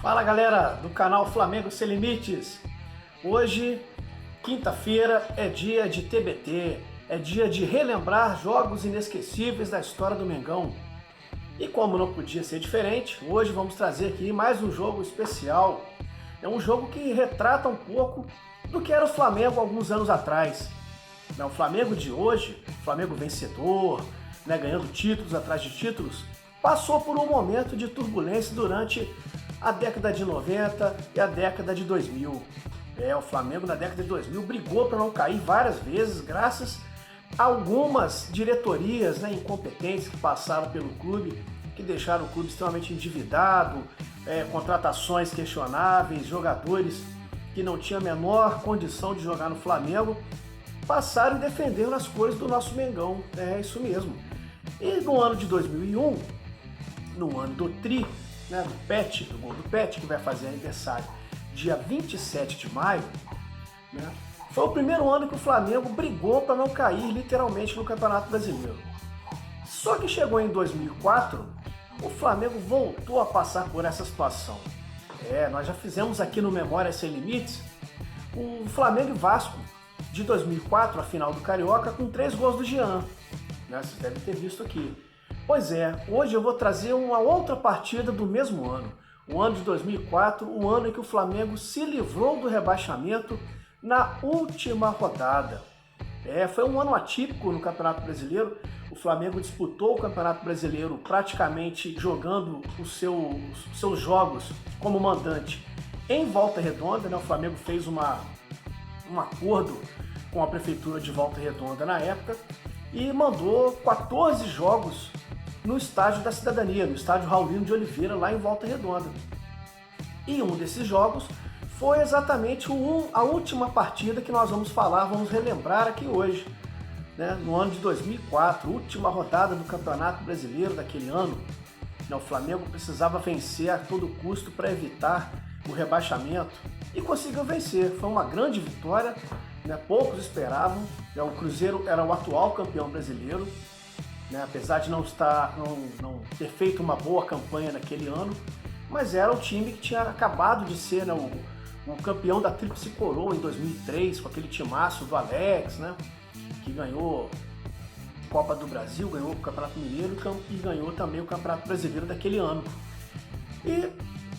Fala galera do canal Flamengo Sem Limites. Hoje, quinta-feira, é dia de TBT, é dia de relembrar jogos inesquecíveis da história do Mengão. E como não podia ser diferente, hoje vamos trazer aqui mais um jogo especial. É um jogo que retrata um pouco do que era o Flamengo alguns anos atrás. O Flamengo de hoje, o Flamengo vencedor, ganhando títulos atrás de títulos, passou por um momento de turbulência durante a década de 90 e a década de 2000. O Flamengo na década de 2000 brigou para não cair várias vezes, graças a algumas diretorias incompetentes que passaram pelo clube, que deixaram o clube extremamente endividado, contratações questionáveis, jogadores que não tinham a menor condição de jogar no Flamengo, passaram e defenderam as cores do nosso Mengão. É isso mesmo. E no ano de 2001, no ano do Tri, do Pet, do gol do Pet, que vai fazer aniversário dia 27 de maio, foi o primeiro ano que o Flamengo brigou para não cair literalmente no Campeonato Brasileiro. Só que chegou em 2004, o Flamengo voltou a passar por essa situação. Nós já fizemos aqui no Memória Sem Limites o Flamengo e Vasco de 2004, a final do Carioca, com 3 gols do Jean. Vocês devem ter visto aqui. Pois é, hoje eu vou trazer uma outra partida do mesmo ano, o ano de 2004, o ano em que o Flamengo se livrou do rebaixamento na última rodada. Foi um ano atípico no Campeonato Brasileiro. O Flamengo disputou o Campeonato Brasileiro praticamente jogando os seus jogos como mandante em Volta Redonda. O Flamengo fez um acordo com a Prefeitura de Volta Redonda na época e mandou 14 jogos no Estádio da Cidadania, no Estádio Raulino de Oliveira, lá em Volta Redonda. E um desses jogos foi exatamente a última partida que nós vamos falar, vamos relembrar aqui hoje, no ano de 2004, última rodada do Campeonato Brasileiro daquele ano. O Flamengo precisava vencer a todo custo para evitar o rebaixamento e conseguiu vencer. Foi uma grande vitória, poucos esperavam. O Cruzeiro era o atual campeão brasileiro, apesar de não ter feito uma boa campanha naquele ano, mas era o time que tinha acabado de ser o campeão da Tríplice Coroa em 2003, com aquele timaço do Alex, que ganhou a Copa do Brasil, ganhou o Campeonato Mineiro e ganhou também o Campeonato Brasileiro daquele ano. E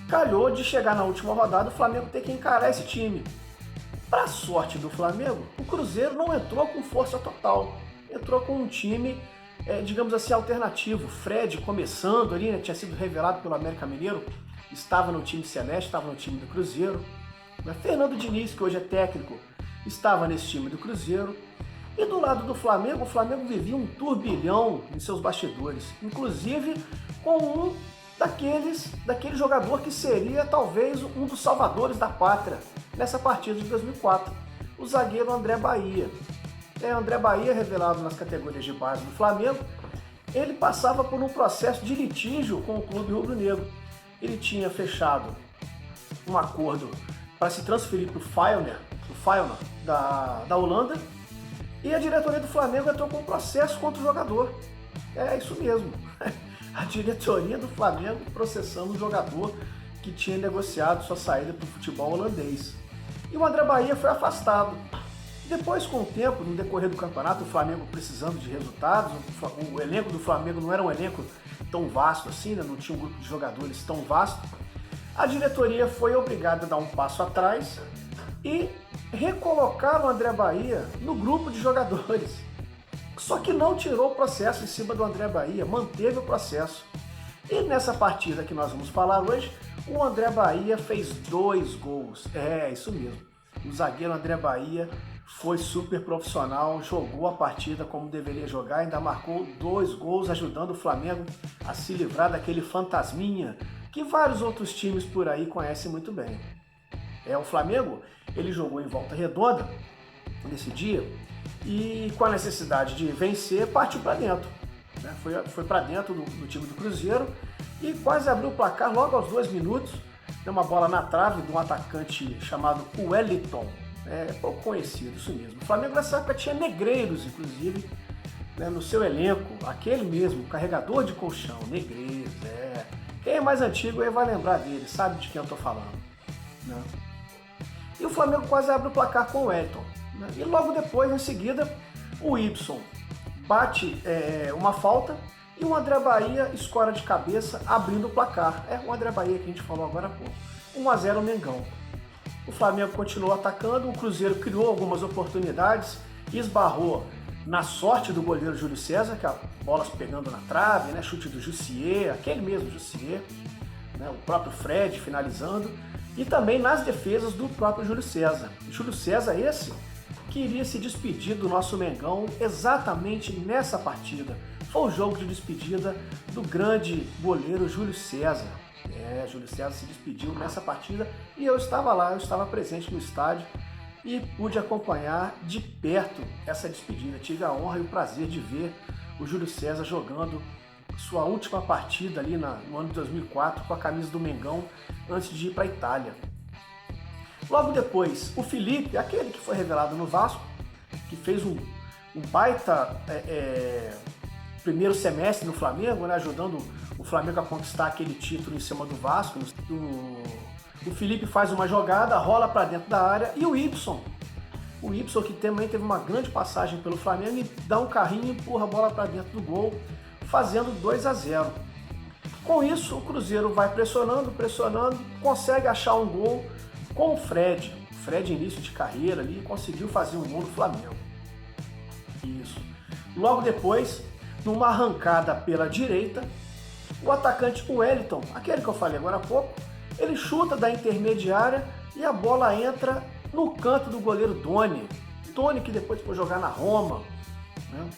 calhou de chegar na última rodada o Flamengo ter que encarar esse time. Para a sorte do Flamengo, o Cruzeiro não entrou com força total, entrou com um time digamos assim, alternativo. Fred começando ali, tinha sido revelado pelo América Mineiro, estava no time celeste, estava no time do Cruzeiro. Fernando Diniz, que hoje é técnico, estava nesse time do Cruzeiro. E do lado do Flamengo, o Flamengo vivia um turbilhão em seus bastidores, inclusive com daquele jogador que seria talvez um dos salvadores da pátria nessa partida de 2004, o zagueiro André Bahia. André Bahia, revelado nas categorias de base do Flamengo, ele passava por um processo de litígio com o clube rubro-negro. Ele tinha fechado um acordo para se transferir para o Feyenoord da Holanda, e a diretoria do Flamengo entrou com um processo contra o jogador. É isso mesmo. A diretoria do Flamengo processando o jogador que tinha negociado sua saída para o futebol holandês. E o André Bahia foi afastado. Depois, com o tempo, no decorrer do campeonato, o Flamengo precisando de resultados, o elenco do Flamengo não era um elenco tão vasto assim, não tinha um grupo de jogadores tão vasto, a diretoria foi obrigada a dar um passo atrás e recolocar o André Bahia no grupo de jogadores. Só que não tirou o processo em cima do André Bahia, manteve o processo. E nessa partida que nós vamos falar hoje, o André Bahia fez 2 gols. Isso mesmo. O zagueiro André Bahia foi super profissional, jogou a partida como deveria jogar, ainda marcou 2 gols, ajudando o Flamengo a se livrar daquele fantasminha que vários outros times por aí conhecem muito bem. O Flamengo, ele jogou em Volta Redonda nesse dia e, com a necessidade de vencer, partiu para dentro. Foi para dentro do time do Cruzeiro e quase abriu o placar logo aos 2 minutos. Deu uma bola na trave de um atacante chamado Wellington. Pouco conhecido, isso mesmo. O Flamengo nessa época tinha negreiros, inclusive, no seu elenco, aquele mesmo, carregador de colchão, Negreiros, Quem é mais antigo aí vai lembrar dele, sabe de quem eu estou falando, né? E o Flamengo quase abre o placar com o Wellington, né? E logo depois, em seguida, o Ibson bate uma falta e o André Bahia escora de cabeça, abrindo o placar. É o André Bahia que a gente falou agora há pouco. 1-0 o Mengão. O Flamengo continuou atacando, o Cruzeiro criou algumas oportunidades, esbarrou na sorte do goleiro Júlio César, que a bola pegando na trave, né? Chute do Jussier, aquele mesmo Jussier, né? O próprio Fred finalizando, e também nas defesas do próprio Júlio César. Júlio César esse que iria se despedir do nosso Mengão exatamente nessa partida. Foi o jogo de despedida do grande goleiro Júlio César. Júlio César se despediu nessa partida e eu estava lá, eu estava presente no estádio e pude acompanhar de perto essa despedida. Tive a honra e o prazer de ver o Júlio César jogando sua última partida ali no ano de 2004 com a camisa do Mengão antes de ir para a Itália. Logo depois, o Felipe, aquele que foi revelado no Vasco, que fez um baita primeiro semestre no Flamengo, né, ajudando o Flamengo a conquistar aquele título em cima do Vasco. O Felipe faz uma jogada, rola para dentro da área e o Ibson que também teve uma grande passagem pelo Flamengo, e dá um carrinho e empurra a bola para dentro do gol, fazendo 2-0. Com isso, o Cruzeiro vai pressionando, consegue achar um gol com o Fred. O Fred, início de carreira ali, conseguiu fazer um gol no Flamengo. Isso. Logo depois, numa arrancada pela direita, o atacante Wellington, aquele que eu falei agora há pouco, ele chuta da intermediária e a bola entra no canto do goleiro Doni. Doni que depois foi jogar na Roma, né?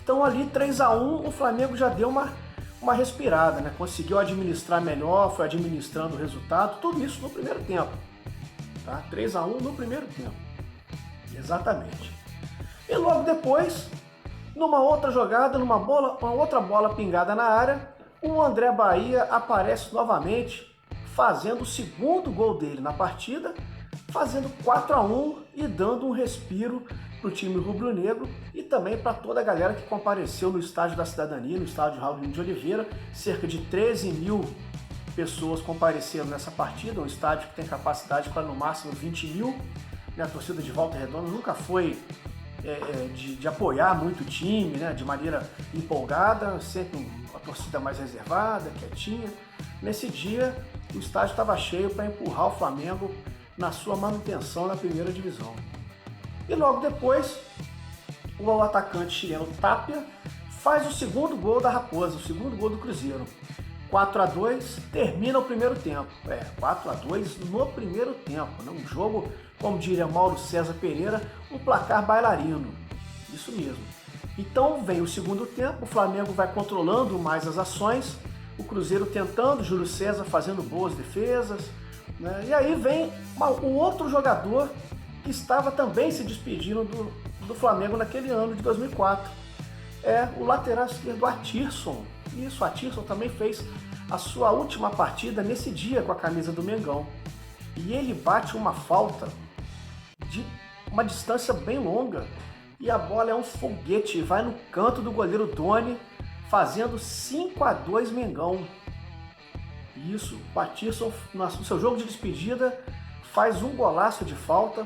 Então ali 3-1, o Flamengo já deu uma respirada, né? Conseguiu administrar melhor, foi administrando o resultado, tudo isso no primeiro tempo. Tá? 3-1 no primeiro tempo. Exatamente. E logo depois, numa outra jogada, uma outra bola pingada na área, o André Bahia aparece novamente, fazendo o segundo gol dele na partida, fazendo 4-1 e dando um respiro para o time rubro-negro e também para toda a galera que compareceu no Estádio da Cidadania, no Estádio Raulino de Oliveira. Cerca de 13 mil pessoas compareceram nessa partida, um estádio que tem capacidade para no máximo 20 mil. A torcida de Volta Redonda nunca foi de apoiar muito o time, né, de maneira empolgada, sempre uma torcida mais reservada, quietinha. Nesse dia, o estádio estava cheio para empurrar o Flamengo na sua manutenção na primeira divisão. E logo depois, o atacante chileno Tapia faz o segundo gol da Raposa, o segundo gol do Cruzeiro. 4-2, termina o primeiro tempo. 4-2 no primeiro tempo, né? Um jogo, como diria Mauro César Pereira, um placar bailarino. Isso mesmo. Então vem o segundo tempo, o Flamengo vai controlando mais as ações, o Cruzeiro tentando, Júlio César fazendo boas defesas, né? E aí vem o outro jogador que estava também se despedindo do Flamengo naquele ano de 2004. O lateral esquerdo Atirson. Isso, Atirson também fez a sua última partida nesse dia com a camisa do Mengão. E ele bate uma falta de uma distância bem longa e a bola é um foguete, vai no canto do goleiro Doni, fazendo 5-2 Mengão. Isso, o Atirson, no seu jogo de despedida, faz um golaço de falta,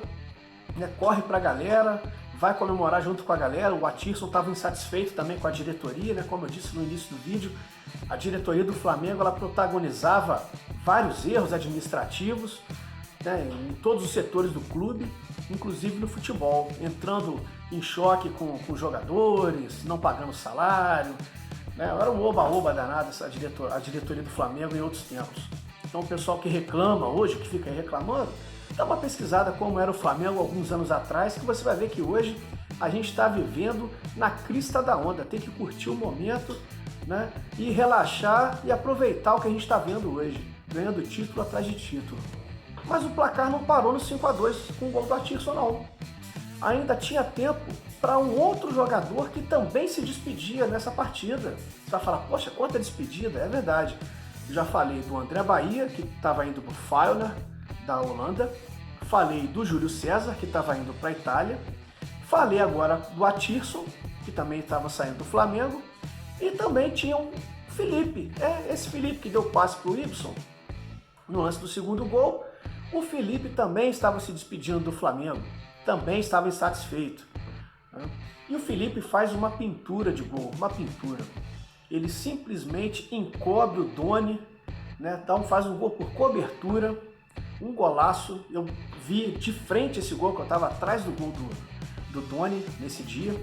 né, corre para a galera, vai comemorar junto com a galera. O Atirson estava insatisfeito também com a diretoria, né? Como eu disse no início do vídeo, a diretoria do Flamengo ela protagonizava vários erros administrativos, né, em todos os setores do clube, inclusive no futebol, entrando em choque com jogadores, não pagando salário, né? Era um oba-oba danado a diretoria do Flamengo em outros tempos. Então o pessoal que reclama hoje, que fica aí reclamando, dá uma pesquisada como era o Flamengo alguns anos atrás, que você vai ver que hoje a gente está vivendo na crista da onda, tem que curtir o momento, né, e relaxar e aproveitar o que a gente está vendo hoje, ganhando título atrás de título. Mas o placar não parou no 5-2 com o gol do Atirson, não. Ainda tinha tempo para um outro jogador que também se despedia nessa partida. Você vai falar, poxa, quanta despedida, é verdade. Eu já falei do André Bahia, que estava indo para o Feyenoord, da Holanda, falei do Júlio César, que estava indo para a Itália, falei agora do Atirson, que também estava saindo do Flamengo, e também tinham Felipe, esse Felipe que deu passe para o Ibson, no lance do segundo gol, o Felipe também estava se despedindo do Flamengo, também estava insatisfeito. E o Felipe faz uma pintura de gol, uma pintura. Ele simplesmente encobre o Doni, né? Então faz um gol por cobertura, um golaço. Eu vi de frente esse gol, que eu estava atrás do gol do Doni nesse dia.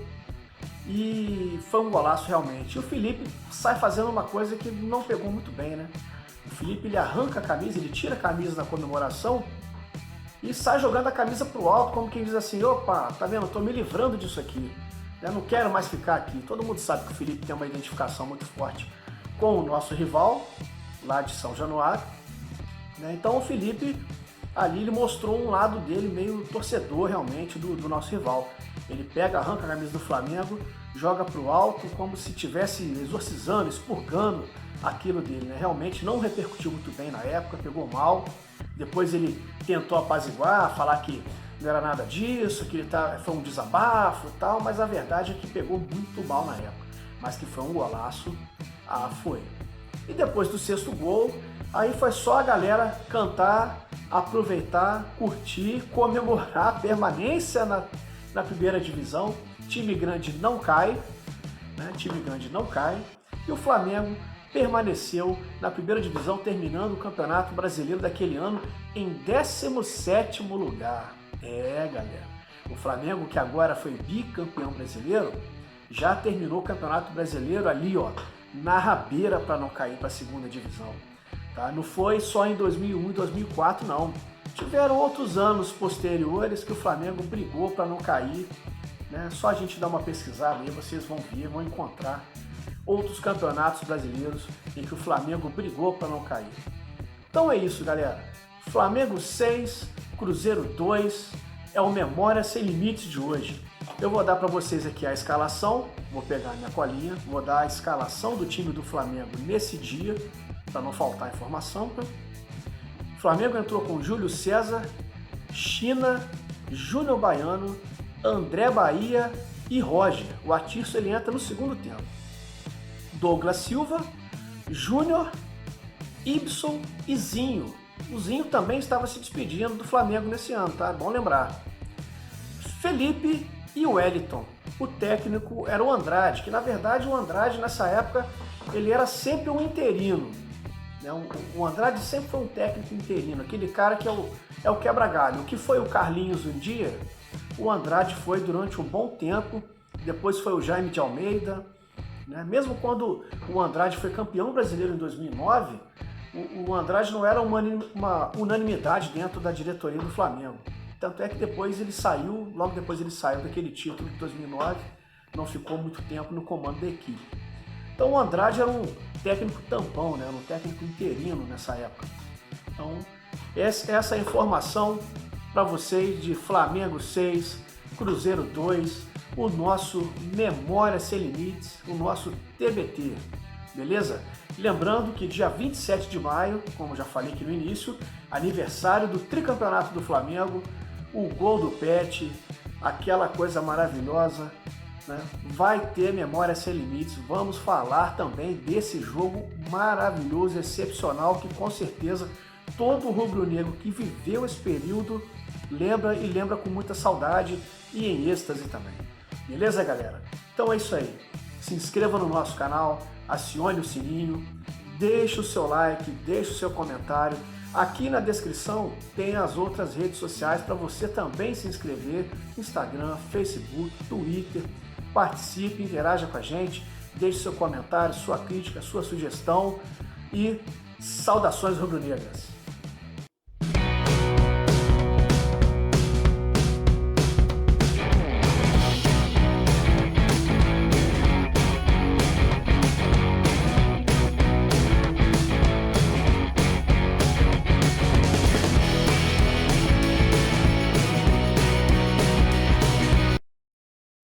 E foi um golaço realmente. E o Felipe sai fazendo uma coisa que não pegou muito bem, né? O Felipe, ele arranca a camisa, ele tira a camisa na comemoração e sai jogando a camisa pro alto, como quem diz assim: opa, tá vendo, eu tô me livrando disso aqui, eu não quero mais ficar aqui. Todo mundo sabe que o Felipe tem uma identificação muito forte com o nosso rival, lá de São Januário, né? Então o Felipe, ali ele mostrou um lado dele meio torcedor realmente do nosso rival. Ele pega, arranca a camisa do Flamengo, joga pro alto como se estivesse exorcizando, expurgando aquilo dele, né? Realmente não repercutiu muito bem na época, pegou mal. Depois ele tentou apaziguar, falar que não era nada disso, que foi um desabafo e tal, mas a verdade é que pegou muito mal na época. Mas que foi um golaço, foi. E depois do sexto gol, aí foi só a galera cantar, aproveitar, curtir, comemorar a permanência na primeira divisão. Time grande não cai, né? Time grande não cai. E o Flamengo permaneceu na primeira divisão, terminando o Campeonato Brasileiro daquele ano em 17º lugar. Galera, o Flamengo, que agora foi bicampeão brasileiro, já terminou o Campeonato Brasileiro ali, ó, na rabeira para não cair para a segunda divisão. Tá? Não foi só em 2001 e 2004, não. Tiveram outros anos posteriores que o Flamengo brigou para não cair, né? Só a gente dar uma pesquisada aí, vocês vão ver, vão encontrar outros campeonatos brasileiros em que o Flamengo brigou para não cair. Então é isso, galera. Flamengo 6, Cruzeiro 2, é o Memória Sem Limites de hoje. Eu vou dar para vocês aqui a escalação, vou pegar minha colinha, vou dar a escalação do time do Flamengo nesse dia, para não faltar informação. O Flamengo entrou com Júlio César, China, Júnior Baiano, André Bahia e Roger. O Atirso ele entra no segundo tempo. Douglas Silva, Júnior, Ibson e Zinho. O Zinho também estava se despedindo do Flamengo nesse ano, tá? Bom lembrar. Felipe e o Wellington. O técnico era o Andrade, que na verdade o Andrade nessa época ele era sempre um interino. Né? O Andrade sempre foi um técnico interino, aquele cara que é o quebra-galho. O que foi o Carlinhos um dia, o Andrade foi durante um bom tempo, depois foi o Jaime de Almeida. Né? Mesmo quando o Andrade foi campeão brasileiro em 2009, o Andrade não era uma unanimidade dentro da diretoria do Flamengo. Tanto é que depois ele saiu, logo depois ele saiu daquele título de 2009, não ficou muito tempo no comando da equipe. Então o Andrade era um técnico tampão, né? Era um técnico interino nessa época. Então essa é a informação para vocês de Flamengo 6, Cruzeiro 2, o nosso Memória Sem Limites, o nosso TBT, beleza? Lembrando que dia 27 de maio, como já falei aqui no início, aniversário do tricampeonato do Flamengo, o gol do Pet, aquela coisa maravilhosa, né? Vai ter Memória Sem Limites, vamos falar também desse jogo maravilhoso, excepcional, que com certeza todo rubro-negro que viveu esse período lembra com muita saudade e em êxtase também. Beleza, galera? Então é isso aí. Se inscreva no nosso canal, acione o sininho, deixe o seu like, deixe o seu comentário. Aqui na descrição tem as outras redes sociais para você também se inscrever: Instagram, Facebook, Twitter. Participe, interaja com a gente, deixe seu comentário, sua crítica, sua sugestão e saudações rubro-negras.